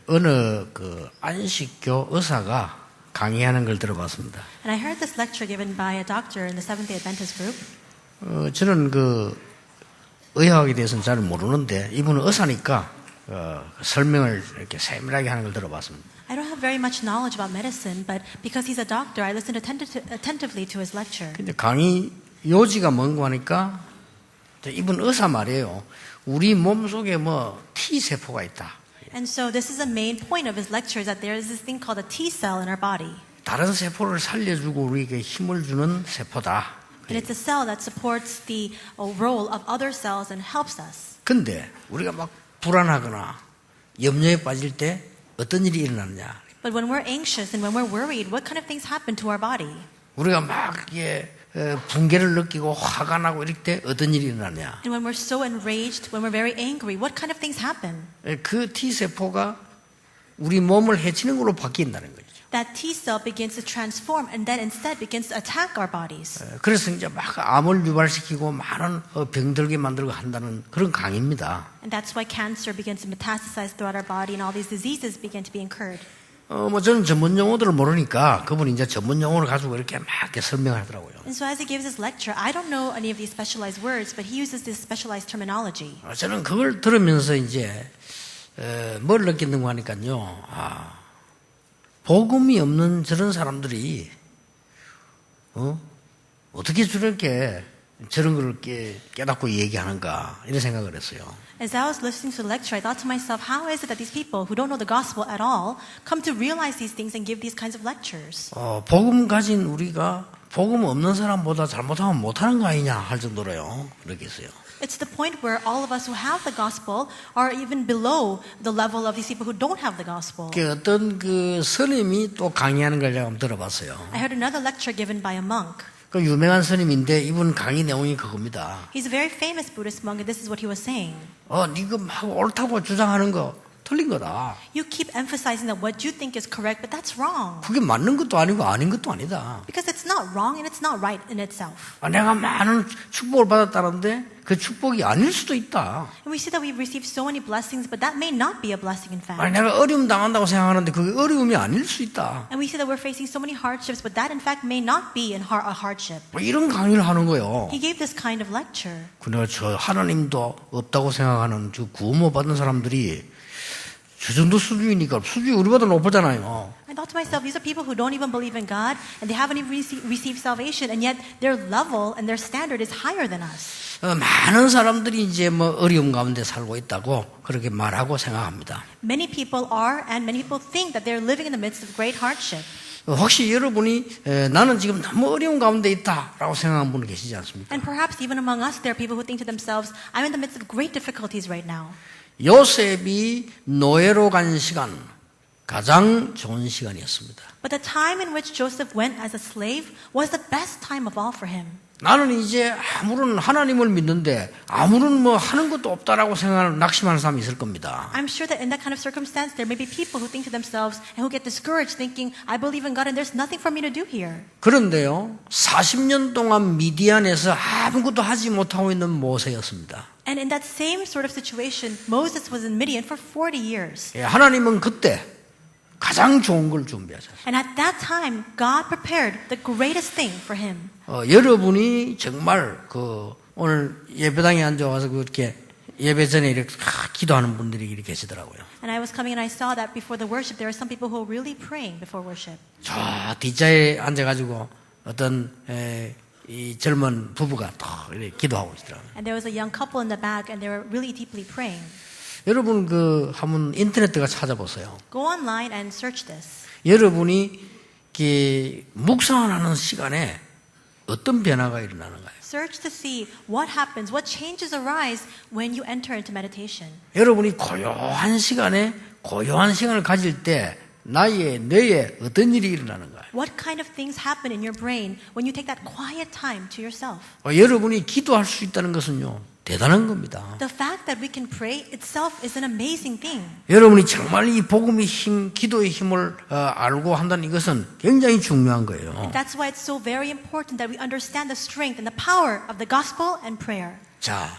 어느 그 안식교 의사가 강의하는 걸 들어봤습니다. And I heard this lecture given by a doctor in the Seventh-day Adventist group. 저는 그 의학에 대해서는 잘 모르는데 이분은 의사니까 설명을 이렇게 세밀하게 하는 걸 들어봤습니다. I don't have very much knowledge about medicine, but because he's a doctor, I listened attentively to his lecture. 근데 강의 요지가 뭔고 하니까 이분 의사 말이에요. 우리 몸 속에 뭐 T 세포가 있다. And so this is the main point of his lecture, is that there is this thing called a T cell in our body. 다른 세포를 살려주고 우리에게 힘을 주는 세포다. And it's a cell that supports the role of other cells and helps us. 근데 우리가 막 불안하거나 염려에 빠질 때 어떤 일이 일어나느냐? But when we're anxious and when we're worried, what kind of things happen to our body? 우리가 막 붕괴를 느끼고 화가 나고 이럴 때 어떤 일이 일어나냐? And when we're so enraged, when we're very angry, what kind of things happen? 그 T 세포가 우리 몸을 해치는 걸로 바뀐다는 거죠. That T cell begins to transform and then instead begins to attack our bodies. 그래서 이제 막 암을 유발시키고 많은 병들게 만들고 한다는 그런 강의입니다. And that's why cancer begins to metastasize throughout our body and all these diseases begin to be incurred. 뭐 저는 전문 용어들을 모르니까 그분이 이제 전문 용어를 가지고 이렇게 막 이렇게 설명하더라고요. And so as he gives his lecture, I don't know any of these specialized words, but he uses this specialized terminology. 저는 그걸 들으면서 이제 뭘 느꼈는가 하니까요. 복음이 없는 저런 사람들이 어떻게 저런 걸 깨닫고 얘기하는가 이런 생각을 했어요. As I was listening to the lecture, I thought to myself, how is it that these people who don't know the gospel at all come to realize these things and give these kinds of lectures? 복음 가진 우리가 복음 없는 사람보다 잘못하면 못하는 거 아니냐 할 정도로요. 그렇게 했어요. It's the point where all of us who have the gospel are even below the level of these people who don't have the gospel. 어떤 그 스님이 또 강의하는 걸 제가 한번 들어봤어요. I heard another lecture given by a monk. 그 유명한 스님인데 이분 강의 내용이 그겁니다. He's a very famous Buddhist monk, and this is what he was saying. 네가 막 옳다고 주장하는 거 틀린 거다. You keep emphasizing that what you think is correct, but that's wrong. 그게 맞는 것도 아니고 아닌 것도 아니다. Because it's not wrong and it's not right in itself. 내가 많은 축복을 받았다는데 그 축복이 아닐 수도 있다. And we see that we've received so many blessings, but that may not be a blessing in fact. 내가 어려움 당한다고 생각하는데 그게 어려움이 아닐 수 있다. And we see that we're facing so many hardships, but that in fact may not be a hardship. 이런 강의를 하는 거예요. He gave this kind of lecture. 근데 저 하나님도 없다고 생각하는 저 구원을 받은 사람들이 저 정도 수준이니까 수준이 우리보다 높잖아요. I thought to myself, these are people who don't even believe in God, and they haven't even received salvation, and yet their level and their standard is higher than us. 많은 사람들이 이제 뭐 어려움 가운데 살고 있다고 그렇게 말하고 생각합니다. Many people are, and many people think that they're living in the midst of great hardship. 혹시 여러분이 나는 지금 너무 어려운 가운데 있다라고 생각하는 분 계시지 않습니까? And perhaps even among us, there are people who think to themselves, I'm in the midst of great difficulties right now. 요셉이 노예로 간 시간 가장 좋은 시간이었습니다. But the time in which Joseph went as a slave was the best time of all for him. 나는 이제 아무런 하나님을 믿는데 아무런 뭐 하는 것도 없다라고 생각하는 낙심하는 사람이 있을 겁니다. I'm sure that in that kind of circumstance, there may be people who think to themselves and who get discouraged thinking, I believe in God and there's nothing for me to do here. 그런데요, 40년 동안 미디안에서 아무것도 하지 못하고 있는 모세였습니다. And in that same sort of situation, Moses was in Midian for 40 years. 하나님은 그때 가장 좋은 걸 준비하셨어요. And at that time, God prepared the greatest thing for him. 여러분이 정말 오늘 예배당에 앉아와서 그렇게 예배 전에 이렇게 기도하는 분들이 이렇게 계시더라고요. And I was coming and I saw that before the worship, there are some people who are really praying before worship. 저 뒷자리에 앉아가지고 어떤 이 젊은 부부가 더 이렇게 기도하고 있더라고요. And there was a young couple in the back, and they were really deeply praying. 여러분 한번 인터넷에가 찾아보세요. Go online and search this. 여러분이 묵상하는 시간에 어떤 변화가 일어나는가요? Search to see what happens, what changes arise when you enter into meditation. 여러분이 고요한 시간을 가질 때 나의 뇌에 어떤 일이 일어나는가요? What kind of things happen in your brain when you take that quiet time to yourself? 여러분이 기도할 수 있다는 것은요, 대단한 겁니다. The fact that we can pray itself is an amazing thing. 여러분이 정말 이 복음의 힘, 기도의 힘을 알고 한다는 이것은 굉장히 중요한 거예요. And that's why it's so very important that we understand the strength and the power of the gospel and prayer. 자,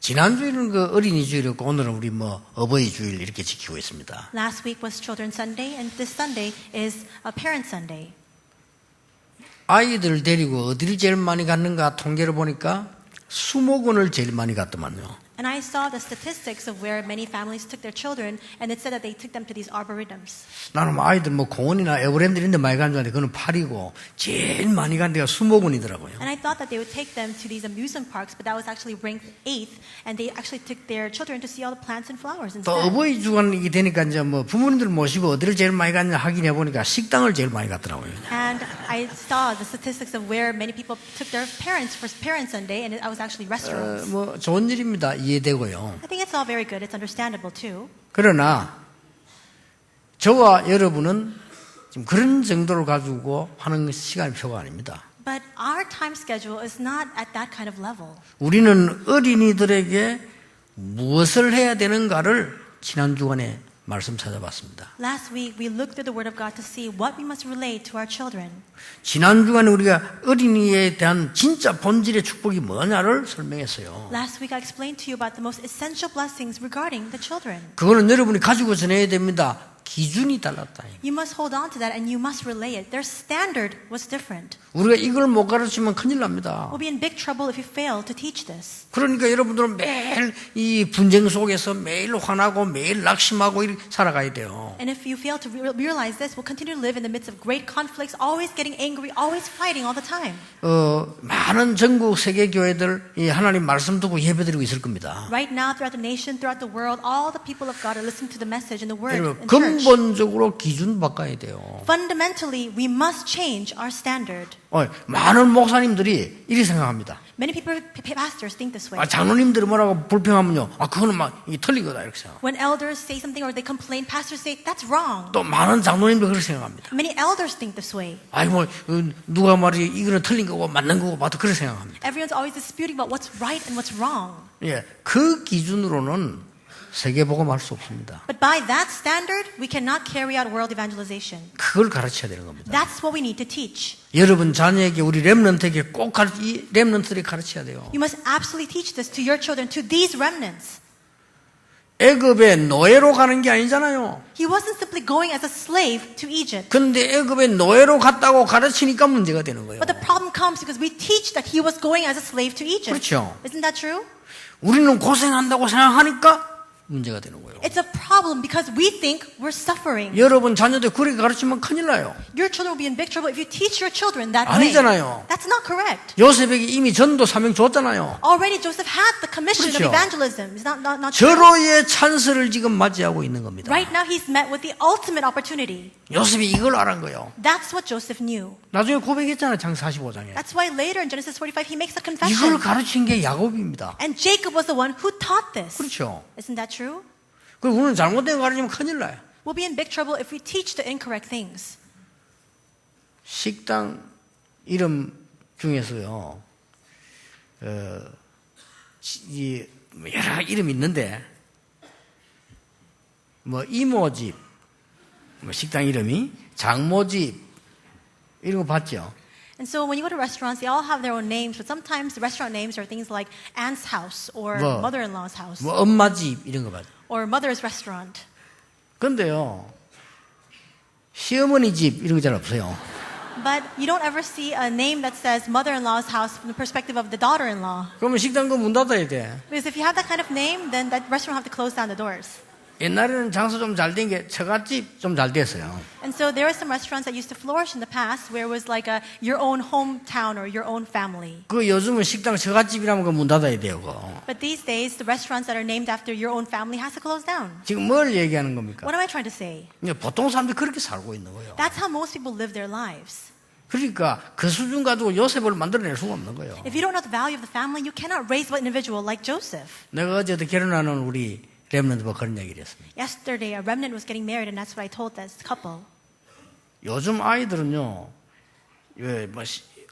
지난주에는 그 어린이 주일이었고 오늘은 우리 어버이 주일 이렇게 지키고 있습니다. Last week was Children's Sunday, and this Sunday is a Parent Sunday. 아이들 데리고 어디를 제일 많이 갔는가 통계를 보니까 수목원을 제일 많이 갔더만요. And I saw the statistics of where many families took their children, and it said that they took them to these arboretums. 나는 아이들 공원이나 에버랜드 이런 데 많이 가는 줄 알았는데 그건 파리고 제일 많이 간 데가 수목원이더라고요. And I thought that they would take them to these amusement parks, but that was actually ranked 8th, and they actually took their children to see all the plants and flowers 또 instead. 어버이 주간이 되니까 이제 부모님들 모시고 어디를 제일 많이 갔냐 확인해 보니까 식당을 제일 많이 갔더라고요. And I saw the statistics of where many people took their parents for Parent Sunday, and I was actually restaurants. 좋은 일입니다. 이해되고요. I think it's all very good. It's understandable too. 그러나 저와 여러분은 지금 그런 정도를 가지고 하는 시간표가 아닙니다. But our time schedule is not at that kind of level. 우리는 어린이들에게 무엇을 해야 되는가를 지난 주간에 말씀 찾아봤습니다. Last week we looked through the Word of God to see what we must relate to our children. 지난 주간에 우리가 어린이에 대한 진짜 본질의 축복이 뭐냐를 설명했어요. Last week I explained to you about the most essential blessings regarding the children. 그거는 여러분이 가지고 전해야 됩니다. 기준이 달랐다. You must hold on to that and you must relay it. Their standard was different. 우리가 이걸 못 가르치면 큰일 납니다. We'll be in big trouble if you fail to teach this. 그러니까 여러분들은 매일 이 분쟁 속에서 매일 화나고 매일 낙심하고 이렇게 살아가야 돼요. And if you fail to realize this, we'll continue to live in the midst of great conflicts, always getting angry, always fighting all the time. 많은 전국 세계 교회들 이 하나님 말씀 듣고 예배드리고 있을 겁니다. Right now, throughout the nation, throughout the world, all the people of God are listening to the message and the word 여러분 in church. 근본적으로 기준 바꿔야 돼요. Fundamentally, we must change our standard. 많은 목사님들이 이렇게 생각합니다. Many people, pastors think this way. 장로님들이 뭐라고 불평하면요, 그거는 막 이게 틀린 거다 이렇게 생각. When elders say something or they complain, pastors say that's wrong. 또 많은 장로님들 그렇게 생각합니다. Many elders think this way. 누가 말이 이거는 틀린 거고 맞는 거고 봐도 그렇게 생각합니다. Everyone's always disputing about what's right and what's wrong. 예, 그 기준으로는 세계복음할 수 없습니다. But by that standard, we cannot carry out world evangelization. 그걸 가르쳐야 되는 겁니다. That's what we need to teach. 여러분 자녀에게 우리 렘넌트에게 꼭 이 렘넌트들이 가르쳐야 돼요. You must absolutely teach this to your children, to these remnants. 애굽에 노예로 가는 게 아니잖아요. He wasn't simply going as a slave to Egypt. 근데 애굽에 노예로 갔다고 가르치니까 문제가 되는 거예요. But the problem comes because we teach that he was going as a slave to Egypt. 그렇죠. Isn't that true? 우리는 고생한다고 생각하니까 문제가 되는 거예요. It's a problem because we think we're suffering. 여러분 자녀들 그렇게 가르치면 큰일 나요. Your children will be in big trouble if you teach your children that 아니잖아요. way. That's not correct. 요셉에게 이미 전도 사명 줬잖아요. Already Joseph had the commission 그렇죠. of evangelism. It's not true. 절호의 찬스를 지금 맞이하고 있는 겁니다. Right now he's met with the ultimate opportunity. 요셉이 이걸 알은 거예요. That's what Joseph knew. 나중에 고백했잖아요. 장 45장에. That's why later in Genesis 45 he makes a 이걸 confession. 가르친 게 야곱입니다. And Jacob was the one who taught this. 그렇죠. Isn't that true? 그리고 우리는 잘못된 거 가르치면 큰일 나요. We'll be in big trouble if we teach the incorrect things. 식당 이름 중에서요. 여러 이름이 있는데 이모집, 식당 이름이 장모집 이런 거 봤죠? And so when you go to restaurants, they all have their own names, but sometimes the restaurant names are things like aunt's house or mother-in-law's house 엄마 집 이런 거 봤죠? or mother's restaurant. 근데요, 시어머니 집 이런 거 잘 없어요. But you don't ever see a name that says mother-in-law's house from the perspective of the daughter-in-law. 그러면 식당 문 닫아야 돼. Because if you have that kind of name, then that restaurant will have to close down the doors. 옛날에는 장사 좀 잘 된 게 처갓집 좀 잘 됐어요. And so there were some restaurants that used to flourish in the past where it was like your own hometown or your own family. 그 요즘은 식당 처갓집이라면 그 문 닫아야 돼요. 그거. But these days, the restaurants that are named after your own family has to close down. 지금 뭘 얘기하는 겁니까? What am I trying to say? 보통 사람들이 그렇게 살고 있는 거예요. That's how most people live their lives. 그러니까 그 수준 가지고 요셉을 만들어낼 수가 없는 거예요. If you don't know the value of the family, you cannot raise an individual like Joseph. 내가 어제도 결혼하는 우리 렘넌트가 그런 얘기를 했습니다. Yesterday, a remnant was getting married, and that's what I told this couple. 요즘 아이들은요,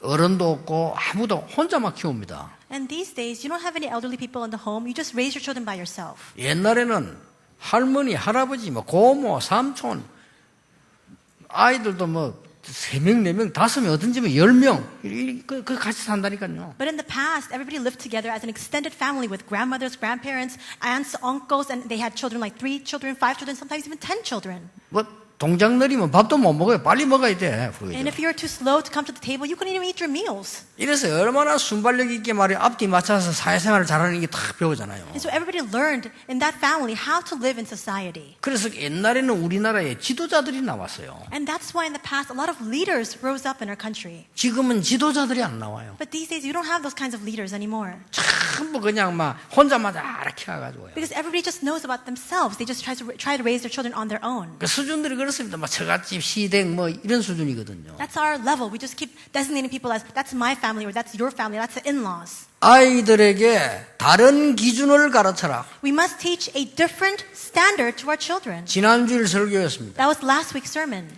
어른도 없고 아무도 혼자만 키웁니다. And these days, you don't have any elderly people in the home. You just raise your children by yourself. 옛날에는 할머니, 할아버지, 고모, 삼촌, 아이들도 3명, 4명, 5명, 어떤 집에 10명, 그 같이 산다니까요. But in the past, everybody lived together as an extended family with grandmothers, grandparents, aunts, uncles, and they had children like 3 children, 5 children, sometimes even 10 children. 뭐, 동작 느리면 밥도 못 먹어요. 빨리 먹어야 돼. And if you're too slow to come to the table, you couldn't even eat your meals. 이래서 얼마나 순발력 있게 말이야. 앞뒤 맞춰서 사회생활을 잘하는 게 딱 배우잖아요. And so everybody learned in that family how to live in society. 그래서 옛날에는 우리나라에 지도자들이 나왔어요. And that's why in the past, a lot of leaders rose up in our country. 지금은 지도자들이 안 나와요. But these days, you don't have those kinds of leaders anymore. 전부 그냥 막 혼자마다 이렇게 해가지고요. Because everybody just knows about themselves. They just try to raise their children on their own. 그 수준들이 그렇습니다. 막 처갓집, 시댁 뭐 이런 수준이거든요. That's our level. We just keep designating people as, that's my family, or that's your family, that's the in-laws. 아이들에게 다른 기준을 가르쳐라. We must teach a different standard to our children. 지난주일 설교였습니다. That was last week's sermon.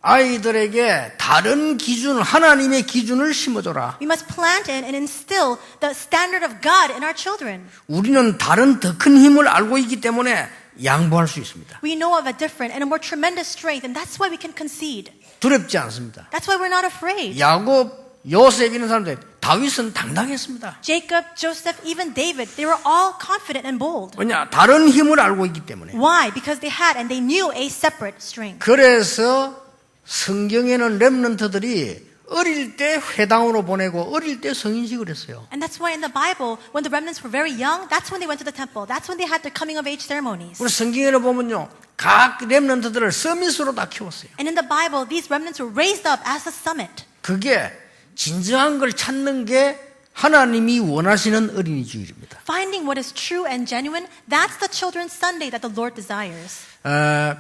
아이들에게 다른 기준, 하나님의 기준을 심어줘라. We must plant in and instill the standard of God in our children. 우리는 다른 더 큰 힘을 알고 있기 때문에 양보할 수 있습니다. We know of a different and a more tremendous strength, and that's why we can concede. 두렵지 않습니다. That's why we're not afraid. 야곱, 요셉 이런 사람들, 다윗은 당당했습니다. Jacob, Joseph, even David, they were all confident and bold. 왜냐? 다른 힘을 알고 있기 때문에. Why? Because they had and they knew a separate strength. 그래서 성경에는 렘넌트들이 어릴 때 회당으로 보내고 어릴 때 성인식을 했어요. And that's why in the Bible, when the remnants were very young, that's when they went to the temple. That's when they had their coming of age ceremonies. 우리 성경에는 보면요, 각 렘넌트들을 서밋으로 다 키웠어요. And in the Bible, these remnants were raised up as a summit. 그게 진정한 걸 찾는 게 하나님이 원하시는 어린이 주일입니다. Finding what is true and genuine, that's the Children's Sunday that the Lord desires.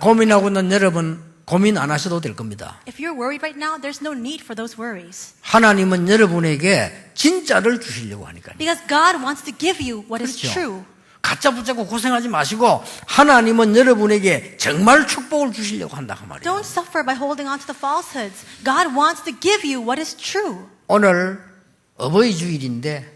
고민하고 있는 여러분 고민 안 하셔도 될 겁니다. If you're worried right now, there's no need for those worries. 하나님은 여러분에게 진짜를 주시려고 하니까요. Because God wants to give you what is 그렇죠. true. 가짜 붙잡고 고생하지 마시고 하나님은 여러분에게 정말 축복을 주시려고 한다 그 말이에요. Don't suffer by holding on to the falsehoods. God wants to give you what is true. 오늘 어버이 주일인데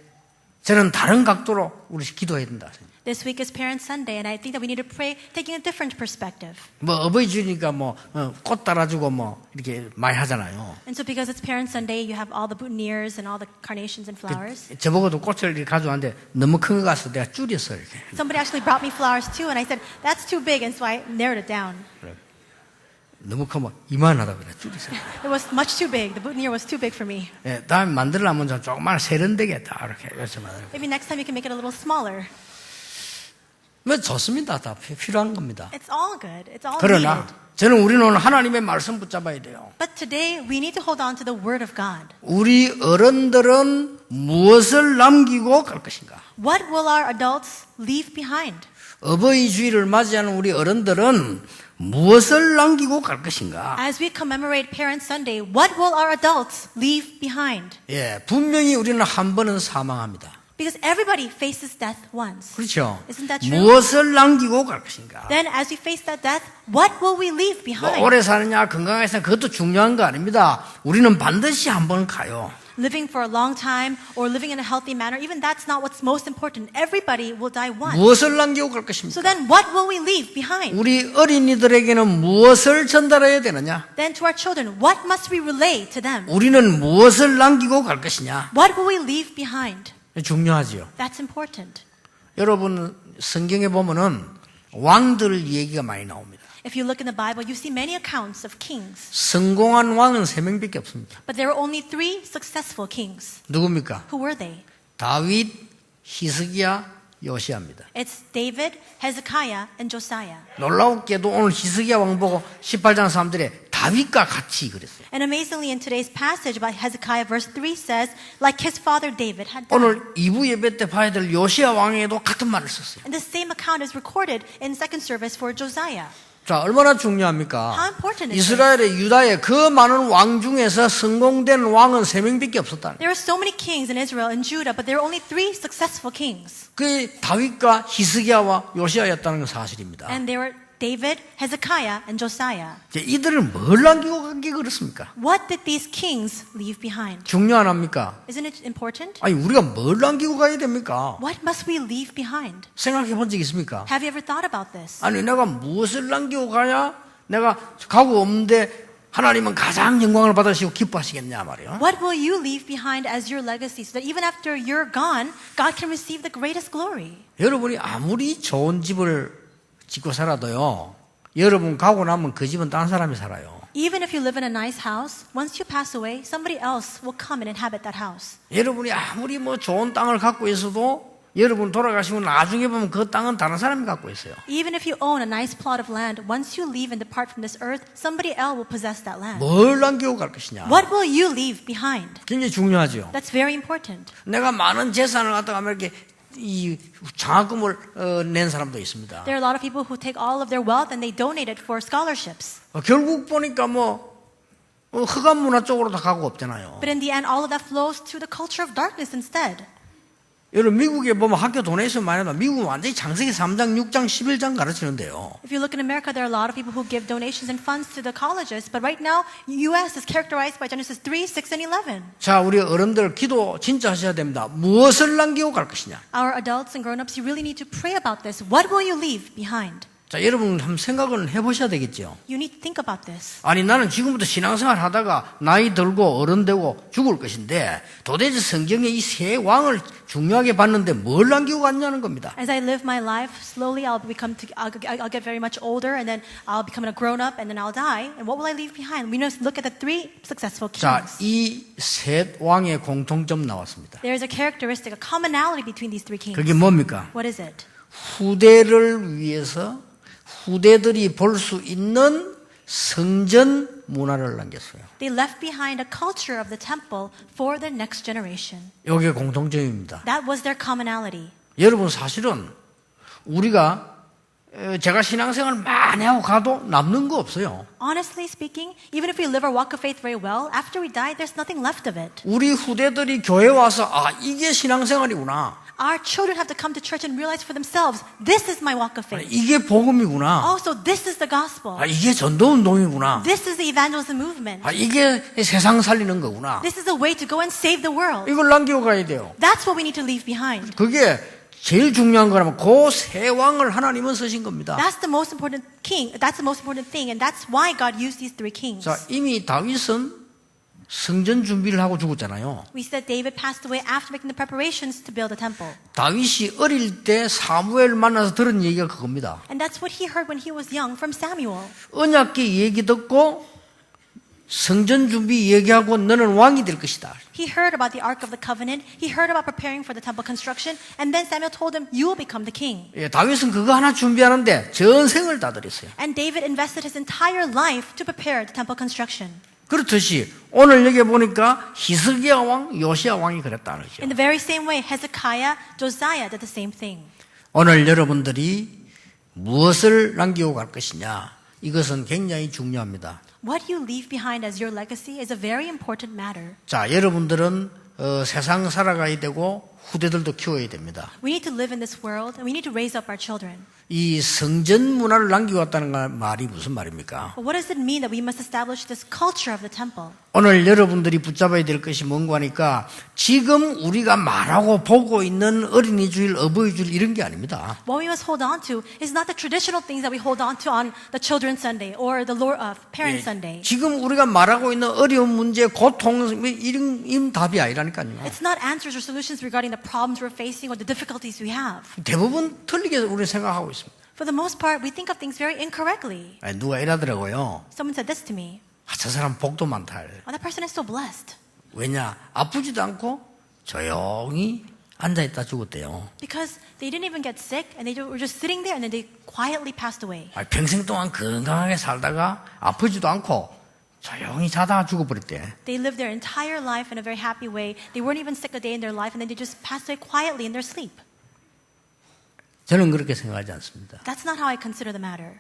저는 다른 각도로 우리 기도해야 된다. This week is Parents Sunday, and I think that we need to pray taking a different perspective. 뭐 어버이 주일이니까 뭐 꽃 따라주고 뭐 이렇게 많이 하잖아요. And so because it's Parents Sunday, you have all the boutonnieres and all the carnations and flowers. 저보고도 꽃을 이렇게 가져왔는데 너무 큰 거 가서 내가 줄였어 이렇게. Somebody actually brought me flowers too, and I said, that's too big, and so I narrowed it down. 너무 크면 이만하다 그래 줄였어. It was much too big. The boutonniere was too big for me. 예, 다음에 만들려면 좀 조그만 세련되겠다 이렇게 이렇게 만들. Maybe next time you can make it a little smaller. 뭐 좋습니다. 다 필요한 겁니다. It's all good. It's all 그러나 needed. 저는 우리는 오늘 하나님의 말씀 붙잡아야 돼요. But today, we need to hold on to the Word of God. 우리 어른들은 무엇을 남기고 갈 것인가? What will our adults leave behind? 어버이 주일을 맞이하는 우리 어른들은 무엇을 남기고 갈 것인가? As we commemorate Parents Sunday, what will our adults leave behind? 예, 분명히 우리는 한 번은 사망합니다. Because everybody faces death once. 그렇죠? Isn't that true? 무엇을 남기고 갈 것인가? Then as we face that death, what will we leave 뭐 behind? 오래 사느냐 건강하게 사느냐 그것도 중요한 거 아닙니다. 우리는 반드시 한 번 가요. Living for a long time or living in a healthy manner, even that's not what's most important. Everybody will die once. 무엇을 남기고 갈 So 것입니까? then what will we leave behind? 우리 어린이들에게는 무엇을 전달해야 되느냐? Then to our children, what must we relay to them? 우리는 무엇을 남기고 갈 것이냐? What will we leave behind? 중요하지요. That's important. 여러분 성경에 보면은 왕들 얘기가 많이 나옵니다. If you look in the Bible, you see many accounts of kings. 성공한 왕은 3명밖에 없습니다. But there were only 3 successful kings. 누굽니까? Who were they? 다윗, 히스기야, 요시아입니다. It's David, Hezekiah, and Josiah. 놀랍게도 오늘 히스기야 왕 보고 18장 사람들이 다윗과 같이 그랬어요. And amazingly, in today's passage about Hezekiah, verse 3 says, like his father David had done. 오늘 2부 예배 때 봐야 될 요시아 왕에도 같은 말을 썼어요. And the same account is recorded in second service for Josiah. 자, 얼마나 중요합니까? How important is this? 이스라엘의 유다의 그 많은 왕 중에서 성공된 왕은 3명밖에 없었다. There were so many kings in Israel and Judah, but there were only 3 successful kings. 그 다윗과 히스기야와 요시아였다는 건 사실입니다. And they were David, Hezekiah, and Josiah. 이제 이들은 뭘 남기고 가기 그렇습니까? What did these kings leave behind? 중요 안 합니까? Isn't it important? 아니 우리가 뭘 남기고 가야 됩니까? What must we leave behind? 생각해 본 적 있습니까? Have you ever thought about this? 아니 내가 무엇을 남기고 가야 내가 가고 없는데 하나님은 가장 영광을 받으시고 기뻐하시겠냐 말이에요. What will you leave behind as your legacy so that even after you're gone, God can receive the greatest glory? 여러분이 아무리 좋은 집을 짓고 살아도요, 여러분 가고 나면 그 집은 다른 사람이 살아요. Even if you live in a nice house, once you pass away, somebody else will come and inhabit that house. 여러분이 아무리 뭐 좋은 땅을 갖고 있어도 여러분 돌아가시면 나중에 보면 그 땅은 다른 사람이 갖고 있어요. Even if you own a nice plot of land, once you leave and depart from this earth, somebody else will possess that land. 뭘 남기고 갈 것이냐. What will you leave behind? 굉장히 중요하죠. That's very important. 내가 많은 재산을 갖다가 이렇게 이 장학금을 낸 사람도 있습니다. There are a lot of people who take all of their wealth and they donate it for scholarships. 결국 보니까 뭐 흑암 문화 쪽으로 다 가고 없잖아요. But in the end, all of that flows to the culture of darkness instead. 여러분 미국에 보면 학교 도네이션 많이 하다 미국은 완전히 창세기 3장, 6장, 11장 가르치는데요. If you look in America, there are a lot of people who give donations and funds to the colleges. But right now, U.S. is characterized by Genesis 3, 6, and 11. 자, 우리 어른들 기도 진짜 하셔야 됩니다. 무엇을 남기고 갈 것이냐. Our adults and grown-ups, you really need to pray about this. What will you leave behind? 자, 여러분 한번 생각을 해보셔야 되겠죠. You need to think about this. 아니 나는 지금부터 신앙생활 하다가 나이 들고 어른 되고 죽을 것인데 도대체 성경에 이 세 왕을 중요하게 봤는데 뭘 남기고 갔냐는 겁니다. As I live my life, slowly I'll get very much older, and then I'll become a grown-up, and then I'll die. And what will I leave behind? We must look at the three successful 자, kings. 이 세 왕의 공통점 나왔습니다. There is a characteristic, a commonality between these three kings. 그게 뭡니까? What is it? 후대를 위해서 후대들이 볼 수 있는 성전 문화를 남겼어요. They left behind a culture of the temple for the next generation. 이게 공통점입니다. That was their commonality. 여러분 사실은 우리가 제가 신앙생활 많이 하고 가도 남는 거 없어요. Honestly speaking, even if we live our walk of faith very well, after we die, there's nothing left of it. 우리 후대들이 교회 와서 아 이게 신앙생활이구나. Our children have to come to church and realize for themselves, this is my walk of faith. 이게 복음이구나. Oh, so this is the gospel. 아 이게 전도운동이구나. This is the evangelism movement. 아 이게 세상 살리는 거구나. This is a way to go and save the world. 이걸 남기고 가야 돼요. That's what we need to leave behind. 그게 제일 중요한 거라면 그 세 왕을 하나님은 쓰신 겁니다. That's the most important king. That's the most important thing, and that's why God used these three kings. 자 이미 다윗은 성전 준비를 하고 죽었잖아요. We said David passed away after making the preparations to build a temple. 다윗이 어릴 때 사무엘 만나서 들은 얘기가 그겁니다. And that's what he heard when he was young from Samuel. 언약궤 얘기 듣고 성전 준비 얘기하고 너는 왕이 될 것이다. He heard about the Ark of the Covenant. He heard about preparing for the temple construction. And then Samuel told him, you will become the king. 예, 다윗은 그거 하나 준비하는데 전생을 다 들였어요. And David invested his entire life to prepare the temple construction. 그렇듯이 오늘 여기 보니까 히스기야 왕, 요시야 왕이 그랬다는 거죠. In the very same way, Hezekiah, Josiah did the same thing. 오늘 여러분들이 무엇을 남기고 갈 것이냐 이것은 굉장히 중요합니다. What you leave behind as your legacy is a very important matter. 자, 여러분들은 세상 살아가야 되고 후대들도 키워야 됩니다. We need to live in this world and we need to raise up our children. 이 성전 문화를 남기고 왔다는 말이 무슨 말입니까? But what does it mean that we must establish this culture of the temple? 오늘 여러분들이 붙잡아야 될 것이 뭔가 하니까 지금 우리가 말하고 보고 있는 어린이 주일, 어버이 주일 이런 게 아닙니다. What we must hold on to is not the traditional things that we hold on to on the Children's Sunday or the Parent Sunday. 지금 우리가 말하고 있는 어려운 문제, 고통 이런 답이 아니라니까요. It's not answers or solutions regarding the problems we're facing or the difficulties we have. 대부분 틀리게 우리 생각하고 있습니다. For the most part, we think of things very incorrectly. 누가 이러더라고요. Someone said this to me. 저 사람 복도 많다. Oh, that person is so blessed. 왜냐? 아프지도 않고 조용히 앉아있다 죽었대요. Because they didn't even get sick and they were just sitting there and then they quietly passed away. 평생 동안 건강하게 살다가 아프지도 않고 조용히 자다가 죽어버렸대. They lived their entire life in a very happy way. They weren't even sick a day in their life and then they just passed away quietly in their sleep. 저는 그렇게 생각하지 않습니다. That's not how I consider the matter.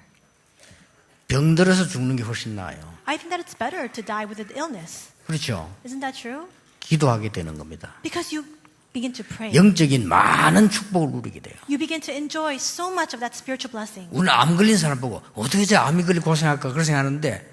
병들어서 죽는 게 훨씬 나아요. I think that it's better to die with an illness. 그렇죠. Isn't that true? 기도하게 되는 겁니다. Because you begin to pray. 영적인 많은 축복을 누리게 돼요. You begin to enjoy so much of that spiritual blessing. 오늘 암 걸린 사람 보고 어떻게 저 암이 걸리고 고생할까 그런 생각하는데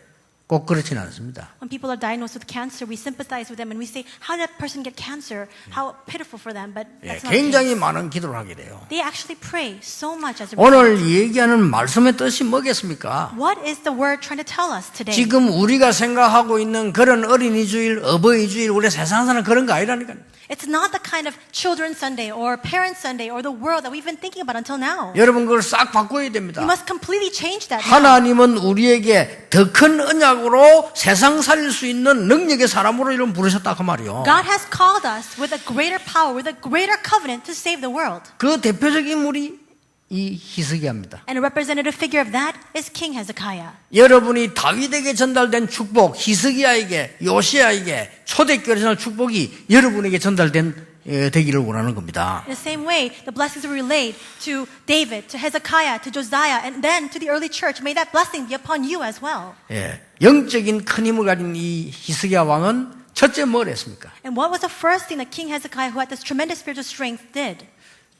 꼭 그렇지는 않습니다. When people are diagnosed with cancer, we sympathize with them and we say, how did that person get cancer? How pitiful for them. But 예, that's not the 굉장히 case. 많은 기도를 하게 돼요. They actually pray so much as a result. 오늘 얘기하는 말씀의 뜻이 뭐겠습니까? What is the word trying to tell us today? 지금 우리가 생각하고 있는 그런 어린이 주일, 어버이 주일, 우리 세상 사는 그런 거 아니라니까요. It's not the kind of Children's Sunday or Parents Sunday or the world that we've been thinking about until now. 여러분 그걸 싹 바꿔야 됩니다. You must completely change that. now. 하나님은 우리에게 더 큰 언약으로 세상 살릴 수 있는 능력의 사람으로 이런 부르셨다 그 말이요. God has called us with a greater power, with a greater covenant to save the world. 그 대표적인 인물이 이 히스기야입니다. And a representative figure of that is King Hezekiah. 여러분이 다윗에게 전달된 축복, 히스기야에게, 요시야에게 초대교회에 전할 축복이 여러분에게 전달된 되기를 원하는 겁니다. In the same way, the blessings were relayed to David, to Hezekiah, to Josiah, and then to the early church. May that blessing be upon you as well. 예, 영적인 큰 힘을 가진 이 히스기야 왕은 첫째 뭘 했습니까? And what was the first thing that King Hezekiah, who had this tremendous spiritual strength, did?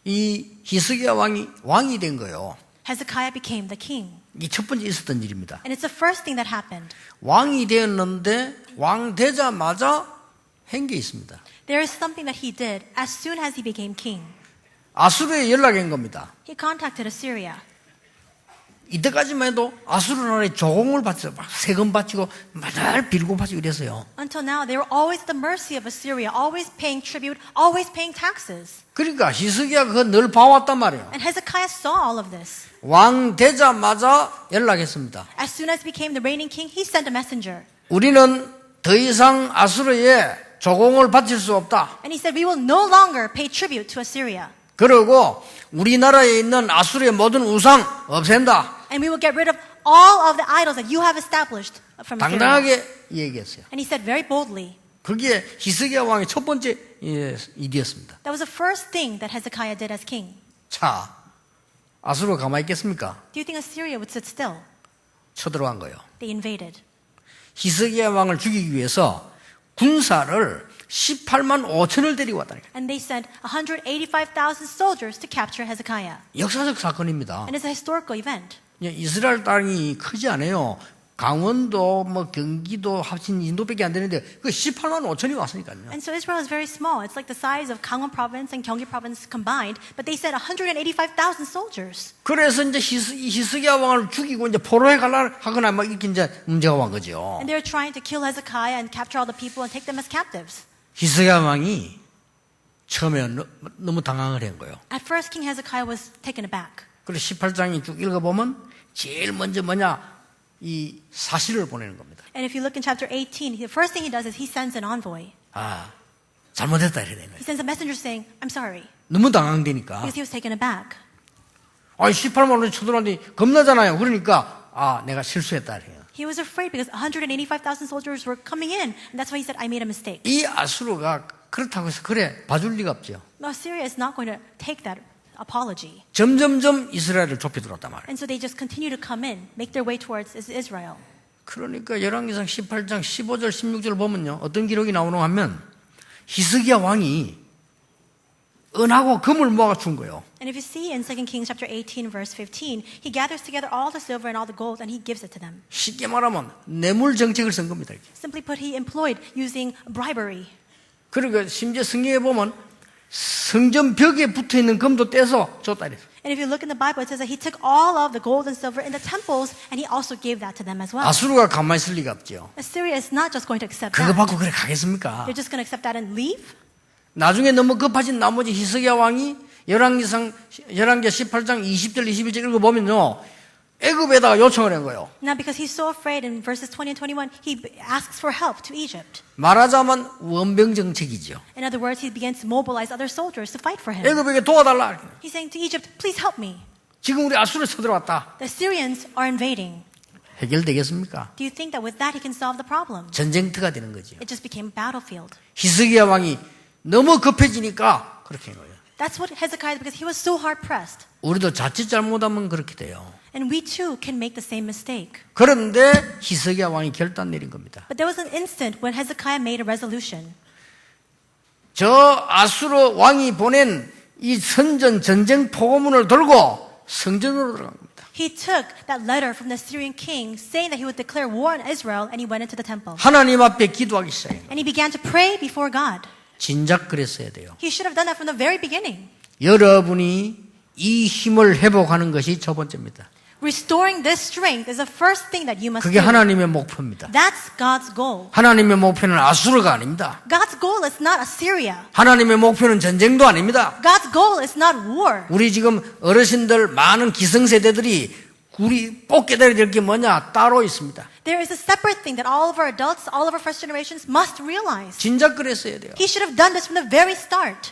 이 히스기야 왕이 된 거예요. Hezekiah became the king. 이 첫 번째 있었던 일입니다. And it's the first thing that happened. 왕이 되었는데 왕 되자마자 한 게 있습니다. There is something that he did as soon as he became king. 아수르에 연락한 겁니다. He contacted Assyria. 이때까지만 해도 아수르 나라에 조공을 바쳐 막 세금 바치고 맨날 빌고 바치고 이랬어요. Until now, they were always at the mercy of Assyria, always paying tribute, always paying taxes. 그러니까 히스기야가 그거 늘 봐왔단 말이에요. And Hezekiah saw all of this. 왕 되자마자 연락했습니다. As soon as he became the reigning king, he sent a messenger. 우리는 더 이상 아수르에 조공을 바칠 수 없다. And he said, we will no longer pay tribute to Assyria. 그리고 우리나라에 있는 아수르의 모든 우상 없앤다. And we will get rid of all of the idols that you have established from Assyria. 당당하게 얘기했어요. And he said very boldly, 그게 히스기야 왕의 첫 번째 일이었습니다. that was the first thing that Hezekiah did as king. 자, 아수르가 가만히 있겠습니까? Do you think Assyria would sit still? 쳐들어간 거예요. They invaded. 히스기야 왕을 죽이기 위해서 군사를 18만 5천을 데리고 왔다니까. And they sent 185,000 soldiers to capture Hezekiah. 역사적 사건입니다. And it's a historical event. 이스라엘 땅이 크지 않아요. 강원도, 경기도 합친 인도밖에 안 되는데 그 18만 5천이 왔으니까요. And so Israel is very small. It's like the size of Gangwon province and Gyeonggi province combined, but they sent 185,000 soldiers. 그래서 이제 히스기야 왕을 죽이고 이제 포로에 가려 하거나 막 이렇게 이제 문제가 온 거죠. And they're trying to kill Hezekiah and capture all the people and take them as captives. 히스기야 왕이 처음에 너무 당황을 한 거예요. At first, King Hezekiah was taken aback. 그리고 18장이 쭉 읽어보면 제일 먼저 뭐냐 이 사실을 보내는 겁니다. And if you look in chapter 18, the first thing he does is he sends an envoy. 아, 잘못했다 이래 된 거예요. He sends a messenger saying, I'm sorry, 너무 당황되니까. because he was taken aback. 아니 18만 원이 쳐들어왔는데 겁나잖아요. 그러니까 아 내가 실수했다 이래요. He was afraid because 185,000 soldiers were coming in, and that's why he said, I made a mistake. 이 아수르가 그렇다고 해서 그래 봐줄 리가 없죠. Now, Syria is not going to take that apology. 점점점 이스라엘을 좁혀들었단 말이에요. And so they just continue to come in, make their way towards Israel. 그러니까 열왕기상 18장 15절 16절 보면요. 어떤 기록이 나오는가 하면 히스기야 왕이 은하고 금을 모아 준 거예요. And if you see in 2 Kings chapter 18 verse 15, he gathers together all the silver and all the gold and he gives it to them. 쉽게 말하면 뇌물 정책을 쓴 겁니다. 이렇게. Simply put, he employed using bribery. 그리고 심지어 성경에 보면 성전 벽에 붙어 있는 금도 떼서 줬다 이랬어요. And if you look in the Bible, it says that he took all of the gold and silver in the temples and he also gave that to them as well. 아수르가 가만히 있을 리가 없죠. Assyria is not just going to accept 그거 that. 받고 그래 가겠습니까? They're just going to accept that and leave? 나중에 너무 급해진 나머지 히스기야 왕이 열왕기 18장 20절 21절 읽어보면요. 애굽에다가 요청을 한 거예요. Now, because he's so afraid in verses 20 and 21, he asks for help to Egypt. 말하자면 원병 정책이죠. In other words, he begins to mobilize other soldiers to fight for him. 애굽에게 도와달라. He's saying to Egypt, please help me. 지금 우리 아수르에 쳐들어왔다. The Syrians are invading. 해결되겠습니까? Do you think that with that he can solve the problem? 전쟁터가 되는 거죠. It just became a battlefield. 히스기야 왕이 너무 급해지니까 그렇게 한 거예요. That's what Hezekiah, because he was so hard pressed. 우리도 자칫 잘못하면 그렇게 돼요. And we too can make the same mistake. 그런데 히스기야 왕이 결단 내린 겁니다. But there was an instant when Hezekiah made a resolution. 저 아수르 왕이 보낸 이 선전 전쟁 포고문을 들고 성전으로 들어간 겁니다. He took that letter from the Syrian king saying that he would declare war on Israel, and he went into the temple. 하나님 앞에 기도하기 시작해요. And he began to pray before God. 진작 그랬어야 돼요. He should have done that from the very beginning. 여러분이 이 힘을 회복하는 것이 첫 번째입니다. Restoring this strength is the first thing that you must 그게 do. 하나님의 목표입니다. That's God's goal. 하나님의 목표는 아수르가 아닙니다. God's goal is not Assyria. 하나님의 목표는 전쟁도 아닙니다. God's goal is not war. 우리 지금 어르신들 많은 기성세대들이 우리 꼭 깨달아야 될 게 뭐냐 따로 있습니다. There is a separate thing that all of our adults, all of our first generations must realize. 진작 그랬어야 돼요. He should have done this from the very start.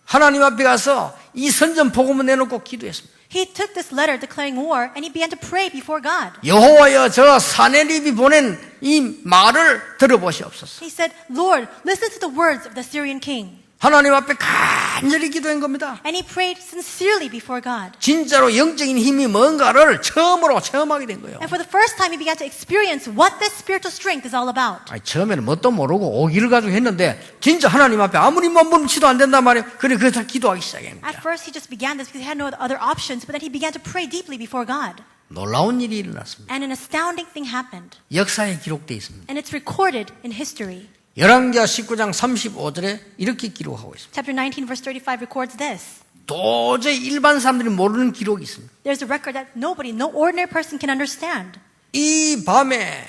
하나님 앞에 가서 이 선전 복음을 내놓고 기도했습니다. He took this letter declaring war and he began to pray before God. 여호와여 저 사네립이 보낸 이 말을 들어보시옵소서. He said, Lord, listen to the words of the Syrian king. 하나님 앞에 간절히 기도한 겁니다. And he prayed sincerely before God. 진짜로 영적인 힘이 뭔가를 처음으로 체험하게 된 거예요. And for the first time, he began to experience what this spiritual strength is all about. 아니, 처음에는 뭣도 모르고 오기를 가지고 했는데 진짜 하나님 앞에 아무리 몸부림치도 안 된단 말이에요. 그래 그래서 기도하기 시작합니다. At first, he just began this because he had no other options, but then he began to pray deeply before God. 놀라운 일이 일어났습니다. And an astounding thing happened. 역사에 기록되어 있습니다. And it's recorded in history. 열왕기하 19장 35절에 이렇게 기록하고 있습니다. Chapter 19, verse 35 records this. 도저히 일반 사람들이 모르는 기록이 있습니다. There's a record that nobody, no ordinary person can understand. 이 밤에